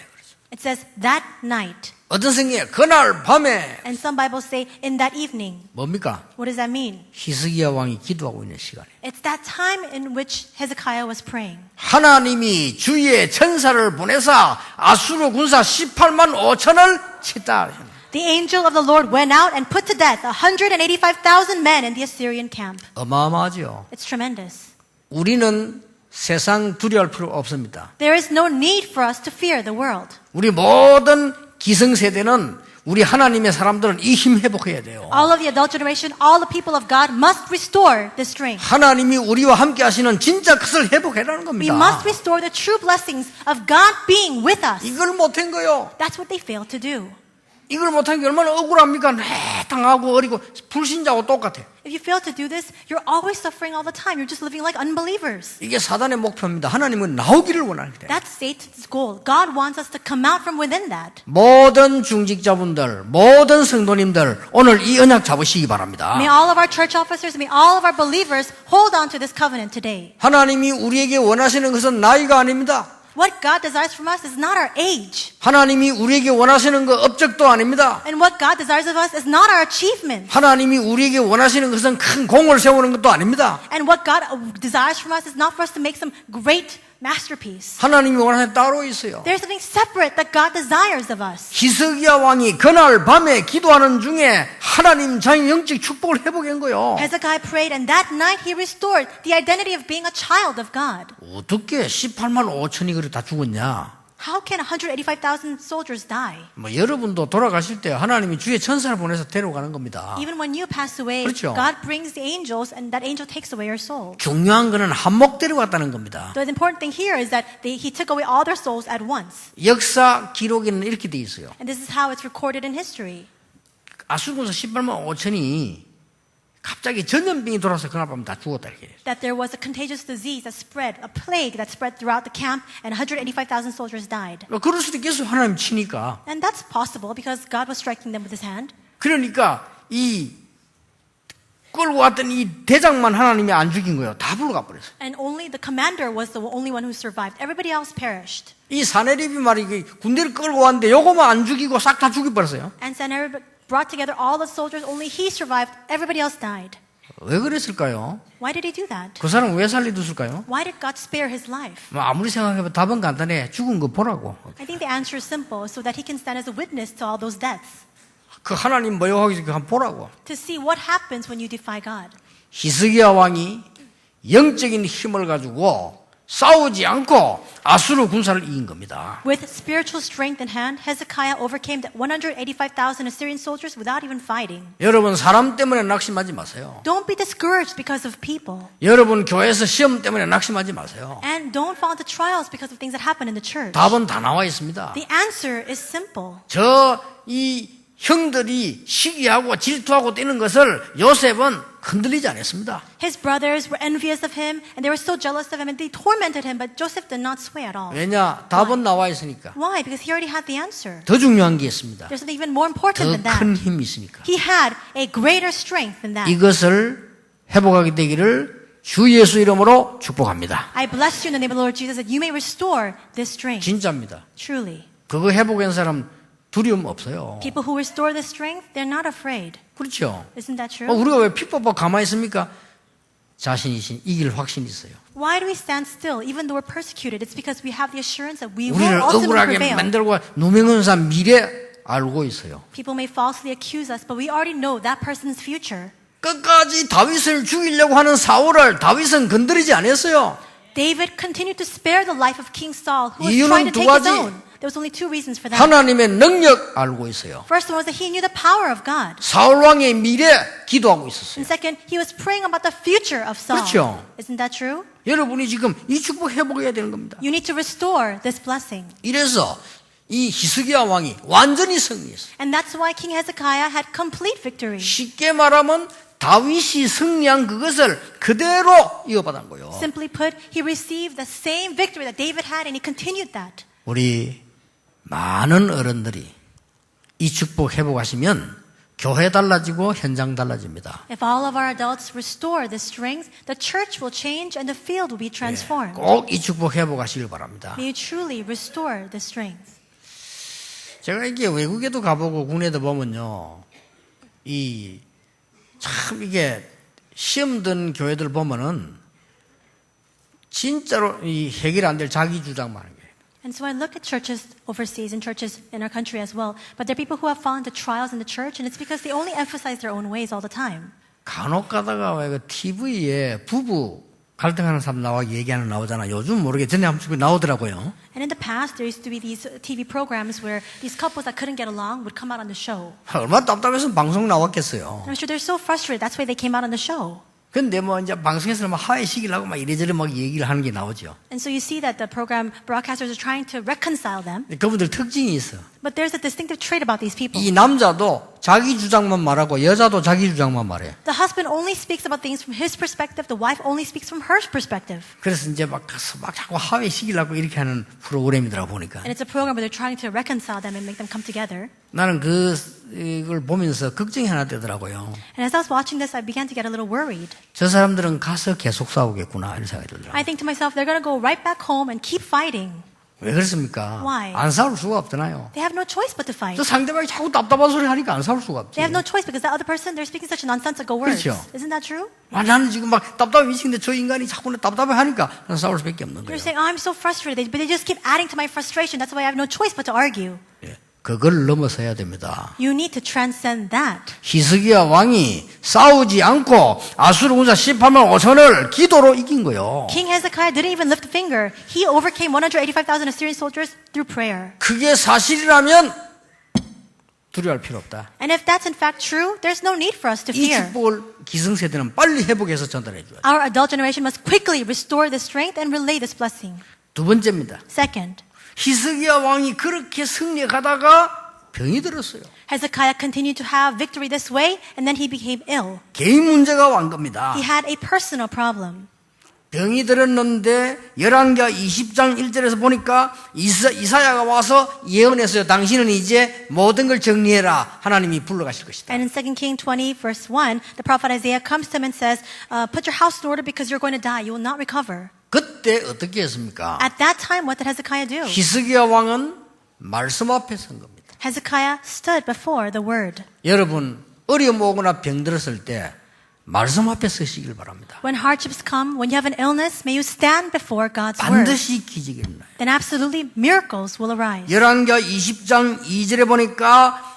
It says, that night. 어떤 성경에 그날 밤에 And some Bibles say, in that evening. 뭡니까? What does that mean? 히스기야 왕이 기도하고 있는 시간에 It's that time in which Hezekiah was praying. 하나님이 주의 천사를 보내사 아수르 군사 18만 5천을 치다. The angel of the Lord went out and put to death 185,000 men in the Assyrian camp. 어마어마하죠. It's tremendous. 우리는 세상 두려울 필요 없습니다. There is no need for us to fear the world. 우리 모든 기성세대는 우리 하나님의 사람들은 이 힘 회복해야 돼요. All of the adult generation, all the people of God must restore this strength. 하나님이 우리와 함께 하시는 진짜 것을 회복해라는 We 겁니다. must restore the true blessings of God being with us. 이걸 못한 거요. That's what they failed to do. 이걸 못한 게 얼마나 억울합니까? 당하고 어리고 불신자하고 똑같아. If you fail to do this, you're always suffering all the time. You're just living like unbelievers. 이게 사단의 목표입니다. 하나님은 나오기를 원하는 거예요. That's Satan's goal. God wants us to come out from within that. 모든 중직자분들, 모든 성도님들 오늘 이 언약 잡으시기 바랍니다. May all of our church officers, may all of our believers hold on to this covenant today. 하나님이 우리에게 원하시는 것은 나이가 아닙니다. What God desires from us is not our age. 하나님이 우리에게 원하시는 것 업적도 아닙니다. And what God desires of us is not our achievement. 하나님이 우리에게 원하시는 것은 큰 공을 세우는 것도 아닙니다. And what God desires from us is not for us to make some great masterpiece. 하나님이 원하는 게 따로 있어요. There's something separate that God desires of us. 히스기야 왕이 그날 밤에 기도하는 중에 하나님 자기 영적 축복을 회복한 거예요. Hezekiah prayed, and that night he restored the identity of being a child of God. 어떻게 18만 5천이 그래 다 죽었냐? How can 185,000 soldiers die? 뭐 여러분도 돌아가실 때 하나님이 주의 천사를 보내서 데려가는 겁니다. Even when you pass away, 그렇죠. God brings the angels, and that angel takes away your soul. 중요한 거는 한몫 데려갔다는 겁니다. The important thing here is that he took away all their souls at once. 역사 기록에는 이렇게 돼 있어요. And this is how it's recorded in history. 아수르군사 18만 5천이 갑자기 전염병이 돌아서 그날 밤 다 죽었다 이렇게. That there was a contagious disease that spread, a plague that spread throughout the camp, and 185,000 soldiers died. 그럴 수도 있겠어요. 하나님 치니까. And that's possible because God was striking them with his hand. 그러니까 이 끌고 왔던 이 대장만 하나님이 안 죽인 거예요. 다 불러가 버렸어요. And only the commander was the only one who survived. Everybody else perished. 이 사네립이 말이 군대를 끌고 왔는데 요거만 안 죽이고 싹 다 죽여버렸어요. And Sennacherib brought together all the soldiers. Only he survived. Everybody else died. 왜 그랬을까요? Why did he do that? 그 사람 왜 살려뒀을까요? Why did God spare his life? 뭐 아무리 생각해도 답은 간단해. 죽은 거 보라고. I think the answer is simple, so that he can stand as a witness to all those deaths. 그 하나님 모욕하기 전에 한번 보라고. To see what happens when you defy God. 히스기야 왕이 영적인 힘을 가지고 싸우지 않고 아수르 군사를 이긴 겁니다. With spiritual strength in hand, Hezekiah overcame the 185,000 Assyrian soldiers without even fighting. 여러분 사람 때문에 낙심하지 마세요. Don't be discouraged because of people. 여러분 교회에서 시험 때문에 낙심하지 마세요. And don't fall into trials because of things that happen in the church. 답은 다 나와 있습니다. The answer is simple. 이 형들이 시기하고 질투하고 뛰는 것을 요셉은 흔들리지 않았습니다. His brothers were envious of him, and they were so jealous of him, and they tormented him, but Joseph did not sway at all. 왜냐? 답은 나와 있으니까. Why? Because he already had the answer. 더 중요한 게 있습니다. There's something even more important than 더 큰 that. 힘이 있으니까. He had a greater strength than that. 이것을 회복하게 되기를 주 예수 이름으로 축복합니다. I bless you in the name of the Lord Jesus that you may restore this strength. 진짜입니다. Truly. 그거 회복한 사람 두려움 없어요. People who restore this strength, they're not afraid. 그렇죠. Isn't that true? 우리가 왜 핍박받고 가만히 있습니까? 자신이 이길 확신이 있어요. Why do we stand still even though we're persecuted? It's because we have the assurance that we will 우리를 ultimately 억울하게 prevail. 만들고 누명은사 미래 알고 있어요. People may falsely accuse us, but we already know that person's future. 끝까지 다윗을 죽이려고 하는 사울을 다윗은 건드리지 않았어요. David continued to spare the life of King Saul, who was 이유는 trying to 두 take his 가지. own. There was only two reasons for that. 하나님의 능력 알고 있어요. First one was that he knew the power of God. 사울 왕의 미래 기도하고 있었어요. And second, he was praying about the future of Saul. 그렇죠. Isn't that true? 여러분이 지금 이 축복 회복해야 되는 겁니다. You need to restore this blessing. 이래서 이 히스기야 왕이 완전히 승리했어요. And that's why King Hezekiah had complete victory. 쉽게 말하면 다윗이 승리한 그것을 그대로 이어받은 거예요. Simply put, he received the same victory that David had and he continued that. 우리 많은 어른들이 이 축복 회복하시면 교회 달라지고 현장 달라집니다. If all of our adults restore this strength, the church will change and the field will be transformed. 꼭 이 축복 회복하시길 바랍니다. May you truly restore the strength. 제가 이게 외국에도 가보고 국내도 보면요, 참 이게 시험 든 교회들 보면은 진짜로 이 해결 안 될 자기 주장만 하는 거예요. And so I look at churches overseas and churches in our country as well. But there are people who have fallen into trials in the church, and it's because they only emphasize their own ways all the time. 간혹 가다가 왜 TV에 부부 갈등하는 사람 나오잖아. 요즘 모르게 전에 한번 나오더라고요. And in the past, there used to be these TV programs where these couples that couldn't get along would come out on the show. 얼마나 답답해서 방송 나왔겠어요. I'm sure they're so frustrated. That's why they came out on the show. 근데 뭐 이제 방송에서 막 화해시키려고 막 이래저래 막 얘기를 하는 게 나오죠. And so you see that the program broadcasters are trying to reconcile them. 그분들 특징이 있어. But there's a distinctive trait about these people. 이 남자도 자기 주장만 말하고 여자도 자기 주장만 말해. The husband only speaks about things from his perspective. The wife only speaks from her perspective. 그래서 이제 막 자꾸 화해시키려고 이렇게 하는 프로그램이더라고 보니까. And it's a program where they're trying to reconcile them and make them come together. 나는 그걸 보면서 걱정이 하나 되더라고요. And as I was watching this, I began to get a little worried. 저 사람들은 가서 계속 싸우겠구나 이런 생각이 들더라고요. I think to myself, they're going to go right back home and keep fighting. 왜 그렇습니까? Why? 안 싸울 수가 없잖아요. They have no choice but to fight. 저 상대방이 자꾸 답답한 소리 하니까 안 싸울 수가 없지. They have no choice because that other person, they're speaking such nonsensical words. 그렇죠. Isn't that true? 나는 지금 막 답답해 미치는데 저 인간이 자꾸 답답해 하니까 난 싸울 수밖에 없는 They're 거예요. saying, oh, I'm so frustrated. But they just keep adding to my frustration. That's why I have no choice but to argue. 예, 그걸 넘어서야 됩니다. You need to transcend that. 히스기야 왕이 싸우지 않고 아수르 군사 18만 5천을 기도로 이긴 거예요. King Hezekiah didn't even lift a finger. He overcame 185,000 Assyrian soldiers through prayer. 그게 사실이라면 두려워할 필요 없다. And if that's in fact true, there's no need for us to 이 fear. 축복을 기성세대는 빨리 회복해서 전달해 줘야 돼. Our adult generation must quickly restore this strength and relay this blessing. 두 번째입니다. Second, 히스기야 왕이 그렇게 승리하다가 병이 들었어요. Hezekiah continued to have victory this way, and then he became ill. 개인 문제가 온 겁니다. He had a personal problem. 병이 들었는데 열왕기하 20장 1절에서 보니까 이사야가 와서 예언했어요. 당신은 이제 모든 걸 정리해라. 하나님이 불러가실 것이다. And in 2 Kings 20, verse 1, the prophet Isaiah comes to him and says, put your house in order because you're going to die. You will not recover. 그때 어떻게 했습니까? At that time, what did Hezekiah do? 히스기야 왕은 말씀 앞에 선 겁니다. Hezekiah stood before the word. 여러분 어려움 오거나 병 들었을 때 말씀 앞에 서시길 바랍니다. When hardships come, when you have an illness, may you stand before God's word. 반드시 기적이 일어나요. Then absolutely miracles will arise. 열왕기하 20장 2절에 보니까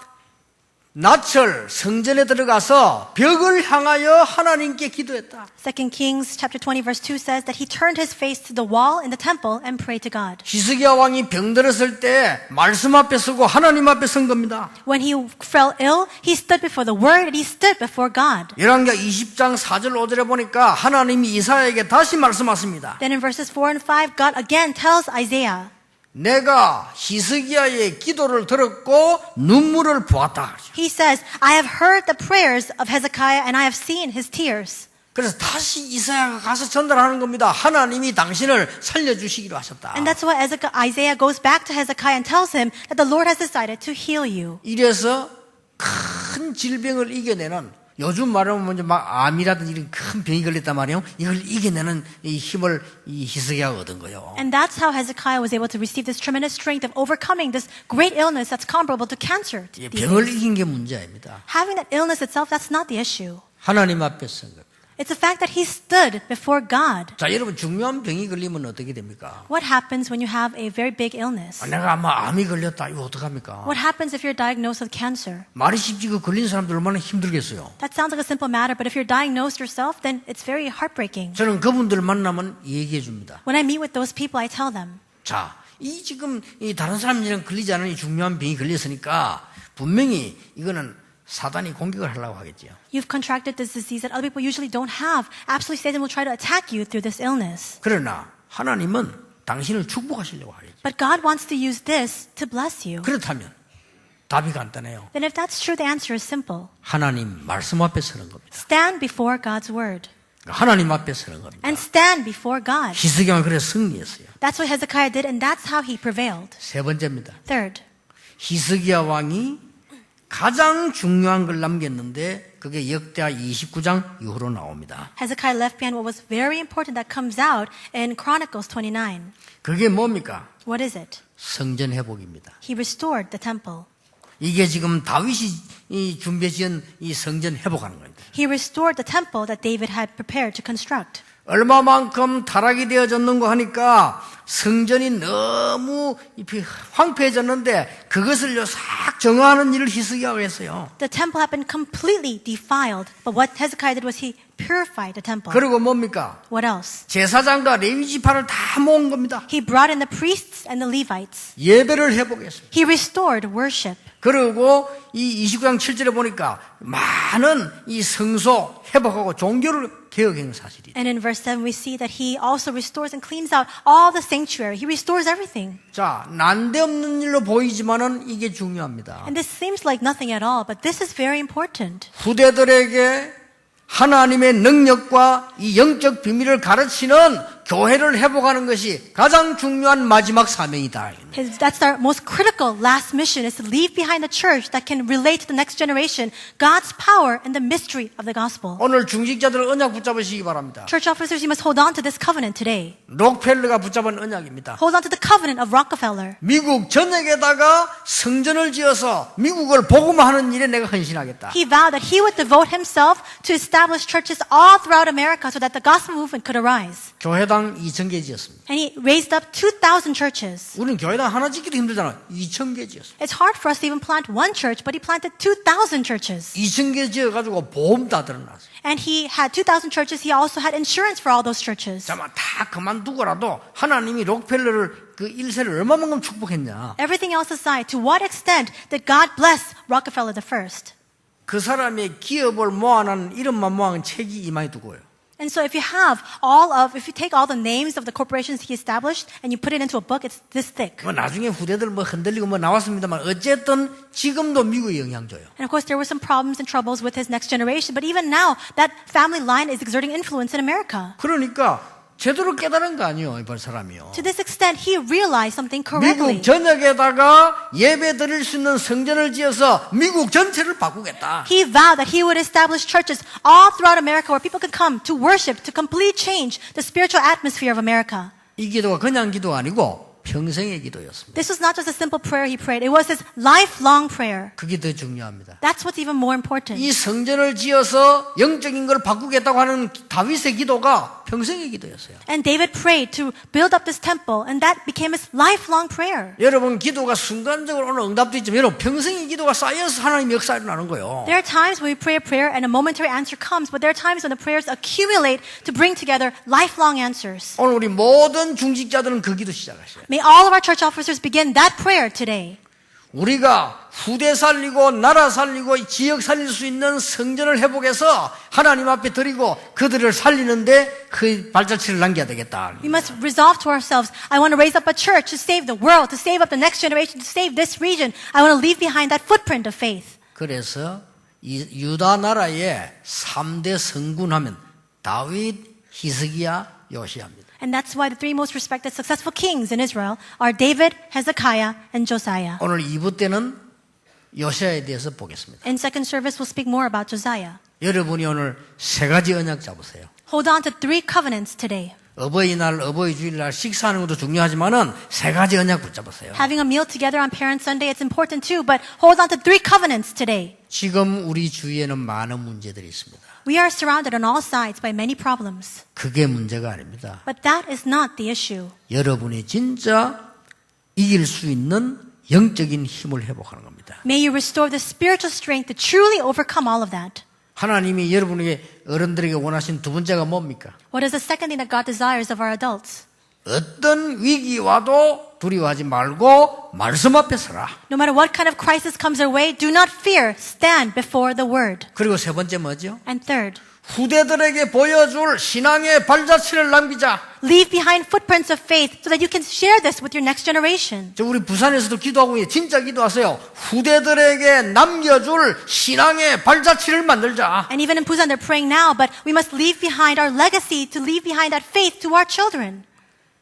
나철 성전에 들어가서 벽을 향하여 하나님께 기도했다. 2 Kings chapter 20 verse 2 says that he turned his face to the wall in the temple and prayed to God. 히스기야 왕이 병 들었을 때 말씀 앞에 서고 하나님 앞에 선 겁니다. When he fell ill, he stood before the word and he stood before God. 열왕기하 20장 4절 5절에 보니까 하나님이 이사야에게 다시 말씀하십니다. Then in verses 4 and 5, God again tells Isaiah, 내가 히스기야의 기도를 들었고 눈물을 보았다. He says, I have heard the prayers of Hezekiah and I have seen his tears. 그래서 다시 이사야가 가서 전달하는 겁니다. 하나님이 당신을 살려주시기로 하셨다. And that's why Isaiah goes back to Hezekiah and tells him that the Lord has decided to heal you. 이래서 큰 질병을 이겨내는, 요즘 말하면 먼저 막 암이라든지 이런 큰 병이 걸렸단 말이에요. 이걸 이겨내는 이 힘을 이 히스기야가 얻은 거예요. And that's how Hezekiah was able to receive this tremendous strength of overcoming this great illness that's comparable to cancer. 이 병을 이긴 게 문제입니다. Having that illness itself, that's not the issue. 하나님 앞에 선 겁니다. It's the fact that he stood before God. 자, 여러분 중요한 병이 걸리면 어떻게 됩니까? What happens when you have a very big illness? 내가 아마 암이 걸렸다. 이거 어떡합니까? What happens if you're diagnosed with cancer? 말이 쉽지 그 걸린 사람들 얼마나 힘들겠어요. That sounds like a simple matter, but if you're diagnosed yourself, then it's very heartbreaking. 저는 그분들 만나면 얘기해 줍니다. When I meet with those people, I tell them, 자, 이 지금 이 다른 사람들이랑 걸리지 않은 이 중요한 병이 걸렸으니까 분명히 이거는 사단이 공격을 하려고 하겠지요. you've contracted this disease that other people usually don't have. Absolutely, Satan will try to attack you through this illness. 그러나 하나님은 당신을 축복하시려고 하겠죠. But God wants to use this to bless you. 그렇다면 답이 간단해요. Then if that's true, the answer is simple. 하나님 말씀 앞에 서는 겁니다. Stand before God's word. 하나님 앞에 서는 겁니다. And stand before God. 히스기야가 그래서 승리했어요. That's what Hezekiah did, and that's how he prevailed. 세 번째입니다. Third, 히스기야 왕이 가장 중요한 걸 남겼는데 그게 역대하 29장 이후로 나옵니다. Hezekiah left behind what was very important that comes out in Chronicles 29. 그게 뭡니까? What is it? 성전 회복입니다. He restored the temple. 이게 지금 다윗이 이 준비해 지은 이 성전 회복하는 겁니다. He restored the temple that David had prepared to construct. 얼마만큼 타락이 되어졌는가 하니까 성전이 너무 황폐해졌는데 그것을 싹 정화하는 일을 히스기야가 했어요. The temple had been completely defiled, but what Hezekiah did was he purified the temple. 그리고 뭡니까? What else? 제사장과 레위 지파를 다 모은 겁니다. He brought in the priests and the Levites. 예배를 회복했습니다. He restored worship. 그리고 이 29장 7절에 보니까 많은 이 성소 회복하고 종교를 개혁한 사실이. And in verse 7 we see that he also restores and cleans out all the sanctuary. He restores everything. 자, 난데없는 일로 보이지만은 이게 중요합니다. And this seems like nothing at all, but this is very important. 후대들에게 하나님의 능력과 이 영적 비밀을 가르치는 교회를 회복하는 것이 가장 중요한 마지막 사명이다. That's our most critical last mission, is to leave behind a church that can relate to the next generation God's power and the mystery of the gospel. 오늘 중직자들 언약 붙잡으시기 바랍니다. Church officers, you must hold on to this covenant today. 록펠러가 붙잡은 언약입니다. Hold on to the covenant of Rockefeller. 미국 전역에다가 성전을 지어서 미국을 복음화하는 일에 내가 헌신하겠다. He vowed that he would devote himself to establish churches all throughout America so that the gospel movement could arise. 교회당 2,000개 지었습니다. And he raised up 2,000 churches. 우리는 교회당 하나 짓기도 힘들잖아. 2,000개 지었습니다. It's hard for us to even plant one church, but he planted 2,000 churches. 2,000개 지어가지고 보험 다 들어놨어요. And he had 2,000 churches. He also had insurance for all those churches. 잠깐만 다 그만두고라도 하나님이 록펠러를 그 일세를 얼마만큼 축복했냐. Everything else aside, to what extent did God bless Rockefeller the first? 그 사람의 기업을 모아놓은 이름만 모아놓은 책이 이마에 두고요. And so if you take all the names of the corporations he established and you put it into a book, it's this thick. 뭐 나중에 후대들 뭐 흔들리고 뭐 나왔습니다만 어쨌든 지금도 미국에 영향 줘요. And of course there were some problems and troubles with his next generation, but even now that family line is exerting influence in America. 그러니까 제대로 깨달은 거 아니에요, 이번 사람이요. To this extent, he realized something correctly. 미국 전역에다가 예배 드릴 수 있는 성전을 지어서 미국 전체를 바꾸겠다. He vowed that he would establish churches all throughout America where people could come to worship, to completely change the spiritual atmosphere of America. 이 기도가 그냥 기도가 아니고 평생의 기도였습니다. This was not just a simple prayer he prayed. It was his lifelong prayer. 그게 더 중요합니다. That's what's even more important. 이 성전을 지어서 영적인 걸 바꾸겠다고 하는 다윗의 기도가 평생의 기도였어요. And David prayed to build up this temple, and that became his lifelong prayer. 여러분 기도가 순간적으로 오는 응답도 있지만 여러분 평생의 기도가 쌓여서 하나님의 역사가 일어나는 거예요. There are times when we pray a prayer and a momentary answer comes, but there are times when the prayers accumulate to bring together lifelong answers. 오늘 우리 모든 중직자들은 그 기도 시작하셔요. May all of our church officers begin that prayer today. 우리가 후대 살리고 나라 살리고 지역 살릴 수 있는 성전을 회복해서 하나님 앞에 드리고 그들을 살리는데 그 발자취를 남겨야 되겠다. We must resolve to ourselves, I want to raise up a church to save the world, to save up the next generation, to save this region. I want to leave behind that footprint of faith. 그래서 이 유다 나라의 3대 성군하면 다윗, 히스기야, 요시야입니다. And that's why the three most respected successful kings in Israel are David, Hezekiah, and Josiah. 오늘 2부 때는 요시야에 대해서 보겠습니다. In second service, we'll speak more about Josiah. 여러분이 오늘 3가지 언약 잡으세요. Hold on to 3 covenants today. 어버이날, 어버이 주일날 식사하는 것도 중요하지만은 3가지 언약 붙잡으세요. Having a meal together on Parents Sunday, it's important too, but hold on to 3 covenants today. 지금 우리 주위에는 많은 문제들이 있습니다. We are surrounded on all sides by many problems. 그게 문제가 아닙니다. But that is not the issue. 여러분이 진짜 이길 수 있는 영적인 힘을 회복하는 겁니다. May you restore the spiritual strength to truly overcome all of that. 하나님이 여러분에게 어른들에게 원하신 두 번째가 뭡니까? What is the second thing that God desires of our adults? 어떤 위기 와도 두려워하지 말고 말씀 앞에 서라. No matter what kind of crisis comes our way, do not fear. Stand before the word. 그리고 세 번째 뭐죠? And third, 후대들에게 보여줄 신앙의 발자취를 남기자. leave behind footprints of faith so that you can share this with your next generation. 저 우리 부산에서도 기도하고 있는데 진짜 기도하세요. 후대들에게 남겨줄 신앙의 발자취를 만들자. And even in Busan, they're praying now, but we must leave behind our legacy, to leave behind that faith to our children.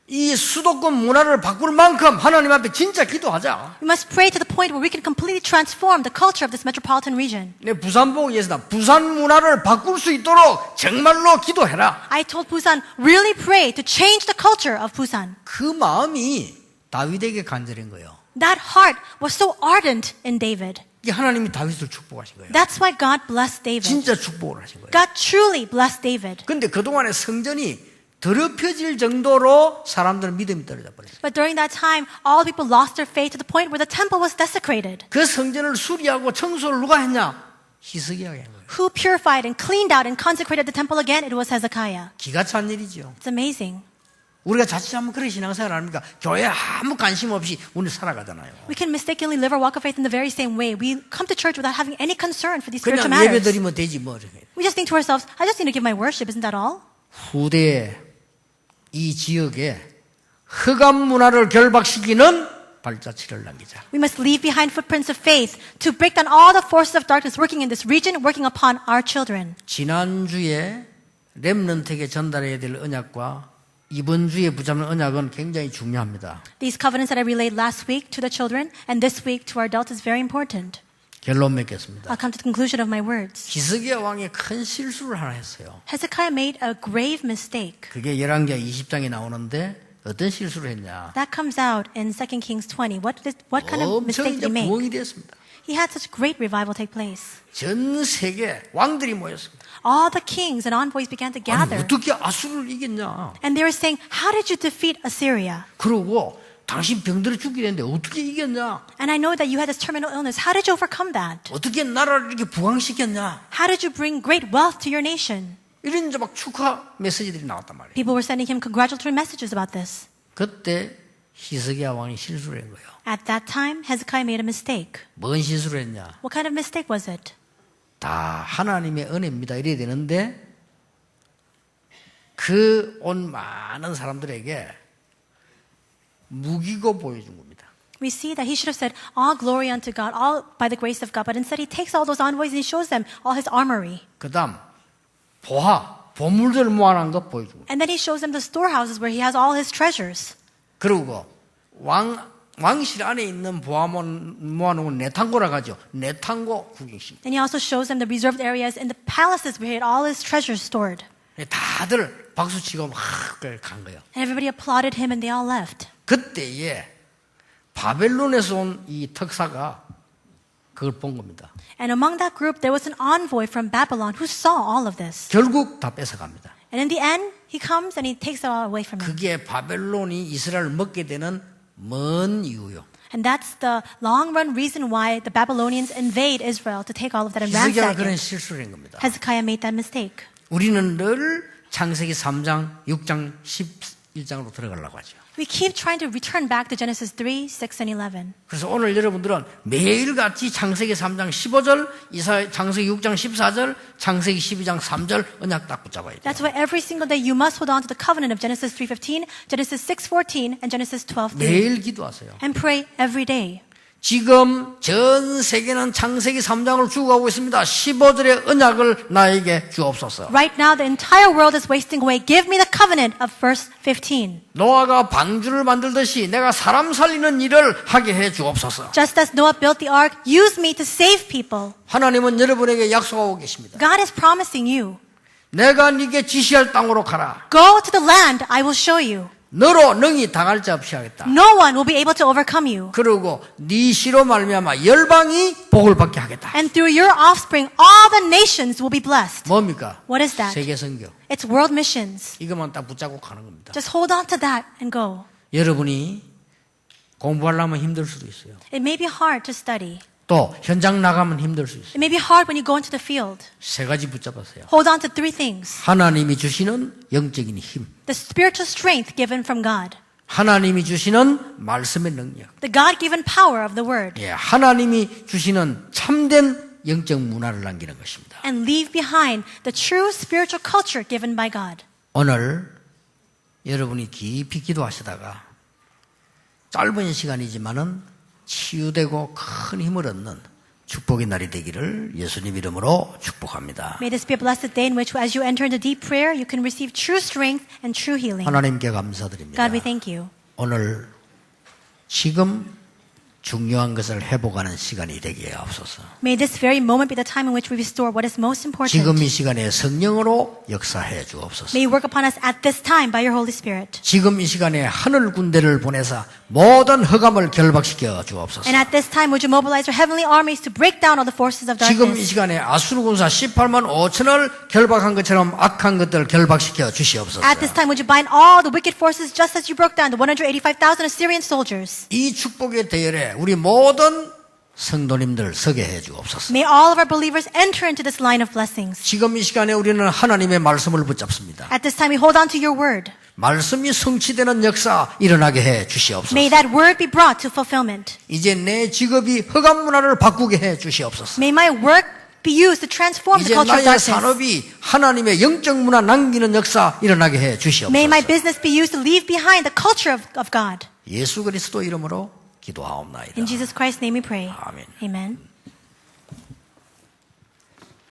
이 수도권 문화를 바꿀 만큼 하나님 앞에 진짜 기도하자. We must pray to the point where we can completely transform the culture of this metropolitan region. 내 부산 보고 계시다. 부산 문화를 바꿀 수 있도록 정말로 기도해라. I told Busan, really pray to change the culture of Busan. 그 마음이 다윗에게 간절한 거예요. That heart was so ardent in David. 이게 하나님이 다윗을 축복하신 거예요. That's why God blessed David. 진짜 축복을 하신 거예요. God truly blessed David. 근데 그동안의 성전이 더럽혀질 정도로 사람들은 믿음이 떨어져 버렸어요. But during that time, all people lost their faith to the point where the temple was desecrated. 그 성전을 수리하고 청소를 누가 했냐? 히스기야가 한 거예요. Who purified and cleaned out and consecrated the temple again? It was Hezekiah. 기가 찬 일이죠. It's amazing. 우리가 자칫하면 그런 신앙생활 아닙니까? 교회에 아무 관심 없이 우리 살아가잖아요. We can mistakenly live our walk of faith in the very same way. We come to church without having any concern for these spiritual 그냥 예배 matters. 드리면 되지 뭐. We just think to ourselves, I just need to give my worship. Isn't that all? 후대에 이 지역에 흑암 문화를 결박시키는 발자취를 남기자. We must leave behind footprints of faith to break down all the forces of darkness working in this region, working upon our children. 지난주에 렘넌트에게 전달해야 될 언약과 이번 주에 붙잡는 언약은 굉장히 중요합니다. These covenants that I relayed last week to the children and this week to our adults is very important. 결론 맺겠습니다. I'll come to the conclusion of my words. 히스기야 왕이 큰 실수를 하나 했어요. Hezekiah made a grave mistake. 그게 열왕기하 20장에 나오는데 어떤 실수를 했냐? That comes out in 2 Kings 20. What kind of 엄청 mistake 이제 did he make? 부흥이 됐습니다. He had such great revival take place. 전 세계 왕들이 모였습니다. All the kings and envoys began to 아니, gather. 어떻게 아수르를 이겼냐? And they were saying, how did you defeat Assyria? 그러고 당신 병들어 죽게 됐는데 어떻게 이겼냐? And I know that you had this terminal illness. How did you overcome that? 어떻게 나라를 이렇게 부강시켰냐? How did you bring great wealth to your nation? 이런 이제 막 축하 메시지들이 나왔단 말이에요. People were sending him congratulatory messages about this. 그때 히스기야 왕이 실수를 한 거예요. At that time, Hezekiah made a mistake. 뭔 실수를 했냐? What kind of mistake was it? 다 하나님의 은혜입니다. 이래야 되는데 그 온 많은 사람들에게 무기고 보여준 겁니다. We see that he should have said, all glory unto God, all by the grace of God. But instead he takes all those envoys and he shows them all his armory. 그 다음 보물들 모아놓은 거 보여준 겁니다. And then he shows them the storehouses where he has all his treasures. 그리고 왕실 안에 있는 보화문 모아놓은 내탕고라 가죠. 내탕고 구경식. And he also shows them the reserved areas in the palaces where he had all his treasures stored. 다들 박수치고 막 간 거예요. And everybody applauded him and they all left. 그때에 바벨론에서 온 이 특사가 그걸 본 겁니다. And among that group, there was an envoy from Babylon who saw all of this. 결국 다 뺏어갑니다. And in the end, he comes and he takes it all away from him. 그게 바벨론이 이스라엘을 먹게 되는 먼 이유요. And that's the long-run reason why the Babylonians invade Israel to take all of that and 히스기야가 ransack 그런 it. 실수를 한 겁니다. Hezekiah made that mistake. 우리는 늘 창세기 3장, 6장, 11장으로 들어가려고 하죠. We keep trying to return back to Genesis 3, 6, and 11. 그래서 오늘 여러분들은 매일같이 창세기 3장 15절, 창세기 6장 14절, 창세기 12장 3절 언약 딱 붙잡아야 돼요. That's why every single day you must hold on to the covenant of Genesis 3:15, Genesis 6:14, and Genesis 12:3. 매일 기도하세요. And pray every day. 지금 전 세계는 창세기 3장을 죽어가고 있습니다. 15절의 언약을 나에게 주옵소서. Right now, the entire world is wasting away. Give me the covenant of verse 15. 노아가 방주를 만들듯이 내가 사람 살리는 일을 하게 해 주옵소서. Just as Noah built the ark, use me to save people. 하나님은 여러분에게 약속하고 계십니다. God is promising you. 내가 네게 지시할 땅으로 가라. Go to the land I will show you. 너로 능히 당할 자 없이 하겠다. No one will be able to overcome you. 그리고 네 씨로 말미암아 열방이 복을 받게 하겠다. And through your offspring, all the nations will be blessed. 뭡니까? What is that? 세계 선교. It's world missions. 이것만 딱 붙잡고 가는 겁니다. Just hold on to that and go. 여러분이 공부하려면 힘들 수도 있어요. It may be hard to study. 또 현장 나가면 힘들 수 있어요. It may be hard when you go into the field. 세 가지 붙잡았어요. Hold on to three things. 하나님이 주시는 영적인 힘, The spiritual strength given from God. 하나님이 주시는 말씀의 능력, The God-given power of the word. 예, 하나님이 주시는 참된 영적 문화를 남기는 것입니다. And leave behind the true spiritual culture given by God. 오늘 여러분이 깊이 기도하시다가 짧은 시간이지만은 치유되고 큰 힘을 얻는 축복의 날이 되기를 예수님 이름으로 축복합니다. May this be a blessed day in which as you enter into deep prayer, you can receive true strength and true healing. 하나님께 감사드립니다. God, we thank you. 오늘 지금 중요한 것을 회복하는 시간이 되게 하옵소서. May this very moment be the time in which we restore what is most important. 지금 이 시간에 성령으로 역사해 주옵소서. May you work upon us at this time by your Holy Spirit. 지금 이 시간에 하늘 군대를 보내사 모든 흑암을 결박시켜 주옵소서. And at this time, would you mobilize your heavenly armies to break down all the forces of 지금 이 darkness? 시간에 아수르 군사 18만 5천을 결박한 것처럼 악한 것들을 결박시켜 주시옵소서. At this time, would you bind all the wicked forces just as you broke down the 185,000 Assyrian soldiers? 이 축복의 대열에 우리 모든 성도님들 서게 해 주옵소서. May all of our believers enter into this line of blessings. 지금 이 시간에 우리는 하나님의 말씀을 붙잡습니다. At this time, we hold on to your word. 말씀이 성취되는 역사 일어나게 해 주시옵소서. May that word be brought to fulfillment. 이제 내 직업이 흑암 문화를 바꾸게 해 주시옵소서. May my work be used to transform the 이제 culture of 나의 darkness. 산업이 하나님의 영적 문화 남기는 역사 일어나게 해 주시옵소서. May my business be used to leave behind the culture of God. 예수 그리스도 이름으로 기도하옵나이다. In Jesus Christ's name we pray. 아멘. Amen.